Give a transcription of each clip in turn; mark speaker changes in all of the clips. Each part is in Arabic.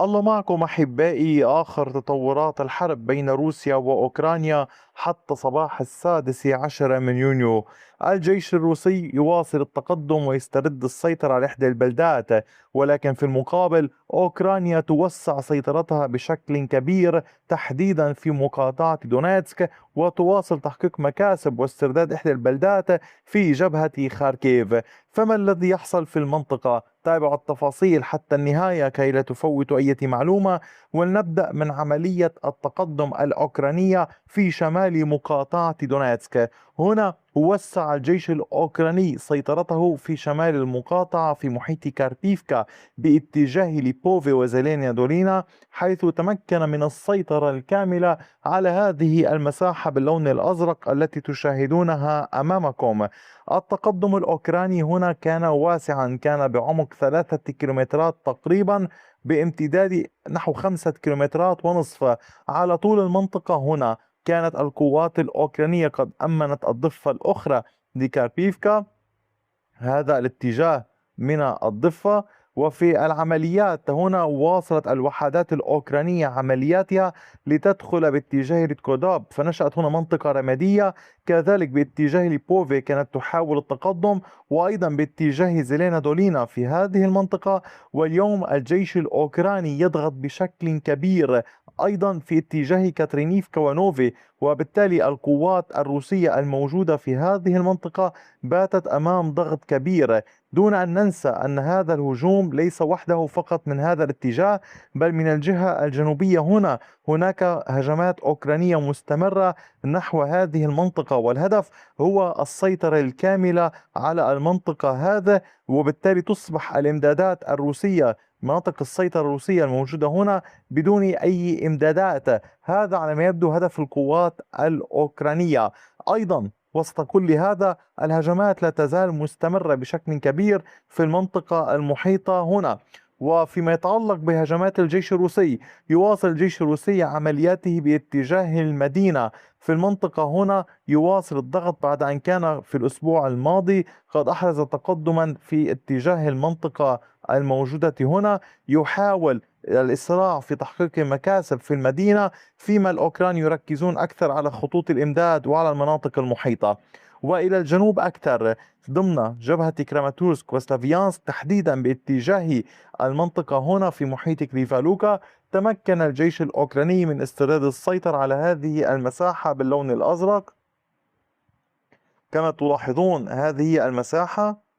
Speaker 1: الله معكم أحبائي. آخر تطورات الحرب بين روسيا وأوكرانيا حتى صباح 16 من يونيو. الجيش الروسي يواصل التقدم ويسترد السيطرة على إحدى البلدات، ولكن في المقابل أوكرانيا توسع سيطرتها بشكل كبير تحديدا في مقاطعة دونيتسك، وتواصل تحقيق مكاسب واسترداد إحدى البلدات في جبهة خاركيف. فما الذي يحصل في المنطقة؟ تابعوا التفاصيل حتى النهاية كي لا تفوتوا أي معلومة. ولنبدأ من عملية التقدم الأوكرانية في شمال مقاطعة دونيتسك. هنا وسع الجيش الأوكراني سيطرته في شمال المقاطعة في محيط كاربيفكا باتجاه ليبوفي وزيلينيا دولينا، حيث تمكن من السيطرة الكاملة على هذه المساحة باللون الأزرق التي تشاهدونها أمامكم. التقدم الأوكراني هنا كان واسعا، كان بعمق 3 كيلومترات تقريبا، بامتداد نحو 5 كيلومترات ونصف على طول المنطقة. هنا كانت القوات الأوكرانية قد أمنت الضفة الأخرى لكاربيفكا، هذا الاتجاه من الضفة. وفي العمليات هنا واصلت الوحدات الأوكرانية عملياتها لتدخل باتجاه ريتكوداب، فنشأت هنا منطقة رمادية. كذلك باتجاه ليبوفي كانت تحاول التقدم، وأيضا باتجاه زيلينا دولينا في هذه المنطقة. واليوم الجيش الأوكراني يضغط بشكل كبير أيضا في اتجاه كاترينيفكا ونوفي، وبالتالي القوات الروسية الموجودة في هذه المنطقة باتت أمام ضغط كبير. دون أن ننسى أن هذا الهجوم ليس وحده فقط من هذا الاتجاه، بل من الجهة الجنوبية. هناك هجمات أوكرانية مستمرة نحو هذه المنطقة، والهدف هو السيطرة الكاملة على المنطقة هذا، وبالتالي تصبح الإمدادات الروسية، مناطق السيطرة الروسية الموجودة هنا، بدون أي إمدادات. هذا على ما يبدو هدف القوات الأوكرانية. أيضا وسط كل هذا الهجمات لا تزال مستمرة بشكل كبير في المنطقة المحيطة هنا. وفيما يتعلق بهجمات الجيش الروسي، يواصل الجيش الروسي عملياته باتجاه المدينة في المنطقة هنا، يواصل الضغط بعد أن كان في الأسبوع الماضي قد أحرز تقدما في اتجاه المنطقة الموجودة هنا. يحاول الإسراع في تحقيق مكاسب في المدينة، فيما الأوكران يركزون أكثر على خطوط الإمداد وعلى المناطق المحيطة. وإلى الجنوب أكثر ضمن جبهة كراماتورسك وسلافيانسك تحديدا باتجاه المنطقة هنا في محيط كريفالوكا، تمكن الجيش الأوكراني من استرداد السيطرة على هذه المساحة باللون الأزرق. كما تلاحظون هذه المساحة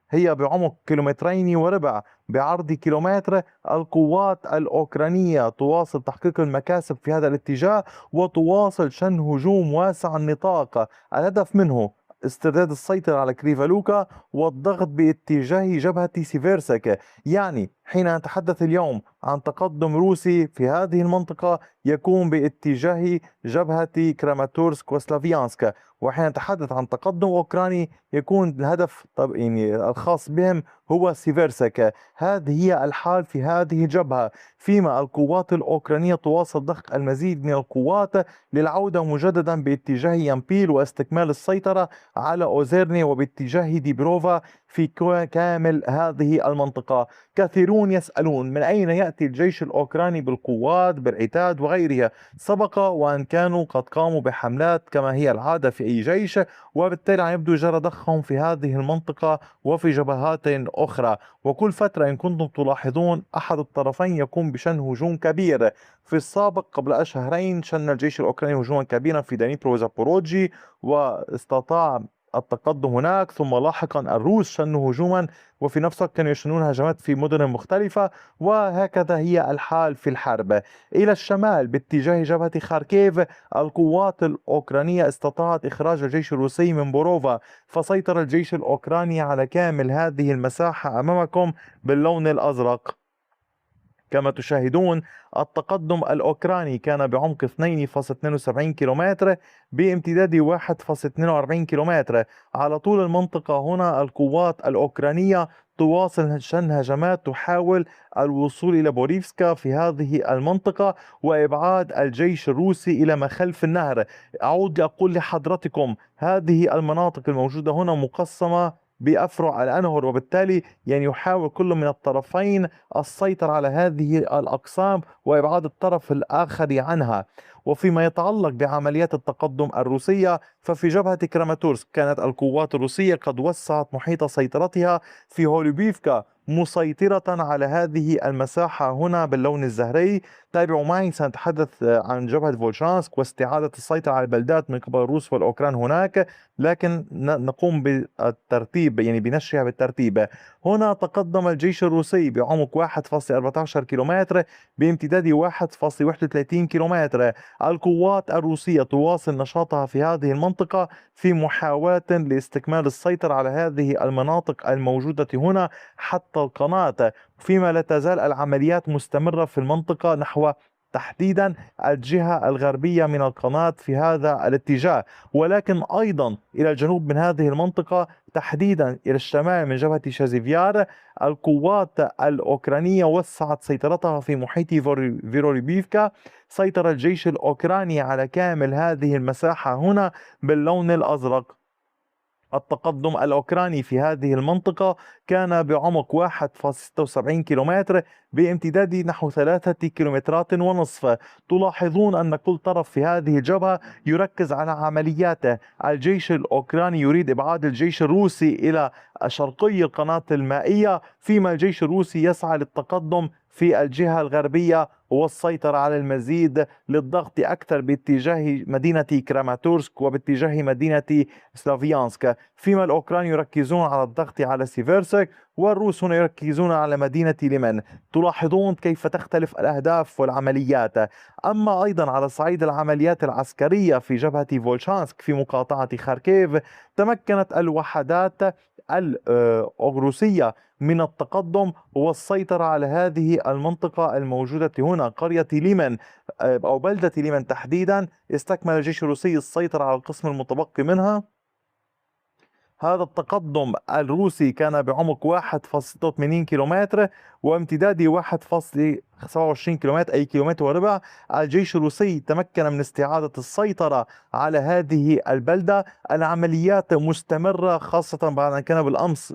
Speaker 1: هي بعمق 2.25 كيلومتر بعرض كيلومتر. القوات الأوكرانية تواصل تحقيق المكاسب في هذا الاتجاه، وتواصل شن هجوم واسع النطاق، الهدف منه استرداد السيطرة على كريفالوكا والضغط باتجاه جبهة سيفيرسك. يعني حين نتحدث اليوم عن تقدم روسي في هذه المنطقة يكون باتجاه جبهة كراماتورسك وسلافيانسك، وحين نتحدث عن تقدم أوكراني يكون الهدف يعني الخاص بهم هو سيفيرسك. هذه هي الحال في هذه الجبهة، فيما القوات الأوكرانية تواصل ضخ المزيد من القوات للعودة مجددا باتجاه يامبيل واستكمال السيطرة على أوزيرني وباتجاه ديبروفا في كامل هذه المنطقة. كثيرون يسألون من أين يأتي الجيش الأوكراني بالقوات بالعتاد وغيرها؟ سبق وأن كانوا قد قاموا بحملات كما هي العادة في أي جيش، وبالتالي عم يبدو جرى ضخهم في هذه المنطقة وفي جبهات أخرى. وكل فترة إن كنتم تلاحظون أحد الطرفين يقوم بشن هجوم كبير. في السابق قبل أشهرين شن الجيش الأوكراني هجوما كبيرا في دانيبرو وزابوروجي واستطاع التقدم هناك، ثم لاحقا الروس شنوا هجوما وفي نفس الوقت كانوا يشنون هجمات في مدن مختلفة. وهكذا هي الحال في الحرب. إلى الشمال باتجاه جبهة خاركيف، القوات الأوكرانية استطاعت إخراج الجيش الروسي من بوروفا، فسيطر الجيش الأوكراني على كامل هذه المساحة أمامكم باللون الأزرق. كما تشاهدون التقدم الأوكراني كان بعمق 2.72 كيلومتر بامتداد 1.42 كيلومتر على طول المنطقة. هنا القوات الأوكرانية تواصل شن هجمات تحاول الوصول إلى بوريفسكا في هذه المنطقة وإبعاد الجيش الروسي إلى ما خلف النهر. أعود لأقول لحضرتكم هذه المناطق الموجودة هنا مقسمة بأفرع الأنهر، وبالتالي يعني يحاول كل من الطرفين السيطرة على هذه الأقسام وإبعاد الطرف الآخر عنها. وفيما يتعلق بعمليات التقدم الروسية، ففي جبهة كراماتورسك كانت القوات الروسية قد وسعت محيط سيطرتها في هوليبيفكا، مسيطرة على هذه المساحة هنا باللون الزهري. تابعوا معي، سنتحدث عن جبهة فولشانسك واستعادة السيطرة على البلدات من قبل الروس والأوكران هناك، لكن نقوم بالترتيب، يعني بنشرها بالترتيب. هنا تقدم الجيش الروسي بعمق 1.14 كيلومتر بامتداد 1.31 كيلومتر. القوات الروسية تواصل نشاطها في هذه المنطقة في محاولة لاستكمال السيطرة على هذه المناطق الموجودة هنا حتى القناة، فيما لا تزال العمليات مستمرة في المنطقة نحو تحديدا الجهة الغربية من القناة في هذا الاتجاه، ولكن أيضا إلى الجنوب من هذه المنطقة تحديدا إلى الشمال من جبهة شازيفيار. القوات الأوكرانية وسعت سيطرتها في محيط فيروليبيفكا. سيطر الجيش الأوكراني على كامل هذه المساحة هنا باللون الأزرق. التقدم الأوكراني في هذه المنطقة كان بعمق 1.76 كيلومتر بامتداد نحو 3 كيلومترات ونصف. تلاحظون أن كل طرف في هذه الجبهة يركز على عملياته. الجيش الأوكراني يريد إبعاد الجيش الروسي إلى شرقي القناة المائية، فيما الجيش الروسي يسعى للتقدم في الجهة الغربية والسيطرة على المزيد للضغط أكثر باتجاه مدينة كراماتورسك وباتجاه مدينة سلافيانسك، فيما الأوكران يركزون على الضغط على سيفيرسك والروس هنا يركزون على مدينة ليمن. تلاحظون كيف تختلف الأهداف والعمليات. أما أيضا على صعيد العمليات العسكرية في جبهة فولشانسك في مقاطعة خاركيف، تمكنت الوحدات الروسية من التقدم والسيطرة على هذه المنطقة الموجودة هنا قرية ليمن أو بلدة ليمن تحديدا. استكمل الجيش الروسي السيطرة على القسم المتبقي منها. هذا التقدم الروسي كان بعمق 1.86 كيلومتر وامتداد 1.27 كيلومتر، أي كيلومتر وربع. الجيش الروسي تمكن من استعادة السيطرة على هذه البلدة. العمليات مستمرة، خاصة بعد أن كان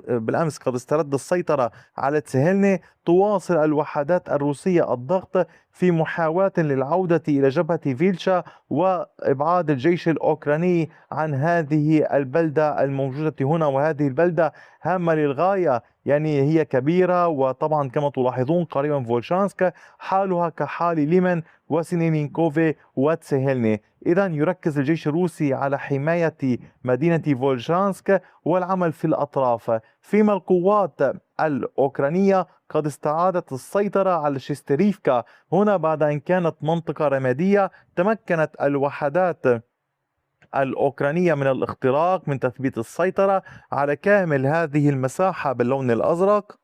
Speaker 1: بالأمس قد استرد السيطرة على تسهيلني. تواصل الوحدات الروسية الضغط في محاولة للعودة إلى جبهة فيلشا وإبعاد الجيش الأوكراني عن هذه البلدة الموجودة هنا. وهذه البلدة هامة للغاية، يعني هي كبيرة، وطبعا كما تلاحظون قريبا فولشانسك حالها كحال ليمن وسينينكوفي وتسهيلني. إذا يركز الجيش الروسي على حماية مدينة فولشانسك والعمل في الأطراف، فيما القوات الأوكرانية قد استعادت السيطرة على شيستريفكا هنا بعد أن كانت منطقة رمادية. تمكنت الوحدات الأوكرانية من الاختراق من تثبيت السيطرة على كامل هذه المساحة باللون الأزرق.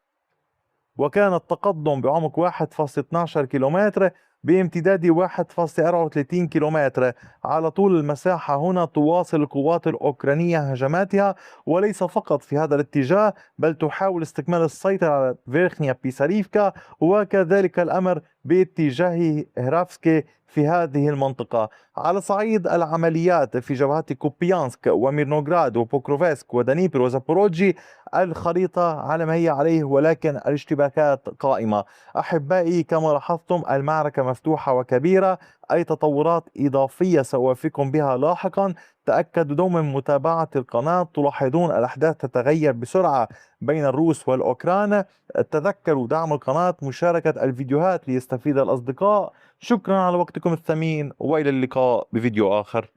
Speaker 1: وكان التقدم بعمق 1.12 كيلومتر بامتداد 1.34 كيلومتر على طول المساحة. هنا تواصل القوات الأوكرانية هجماتها، وليس فقط في هذا الاتجاه، بل تحاول استكمال السيطرة على فيرخنيا بيساريفكا، وكذلك الأمر باتجاه هرافسكي في هذه المنطقة. على صعيد العمليات في جبهات كوبيانسك وميرنوغراد وبوكروفسك ودنيبر وزابوروجي، الخريطة على ما هي عليه، ولكن الاشتباكات قائمة. أحبائي، كما لاحظتم المعركة مفتوحة وكبيرة. أي تطورات إضافية سأوافقكم بها لاحقا. تأكدوا دوما من متابعة القناة. تلاحظون الأحداث تتغير بسرعة بين الروس والأوكران. تذكروا دعم القناة، مشاركة الفيديوهات ليستفيد الأصدقاء. شكرا على وقتكم الثمين، وإلى اللقاء بفيديو آخر.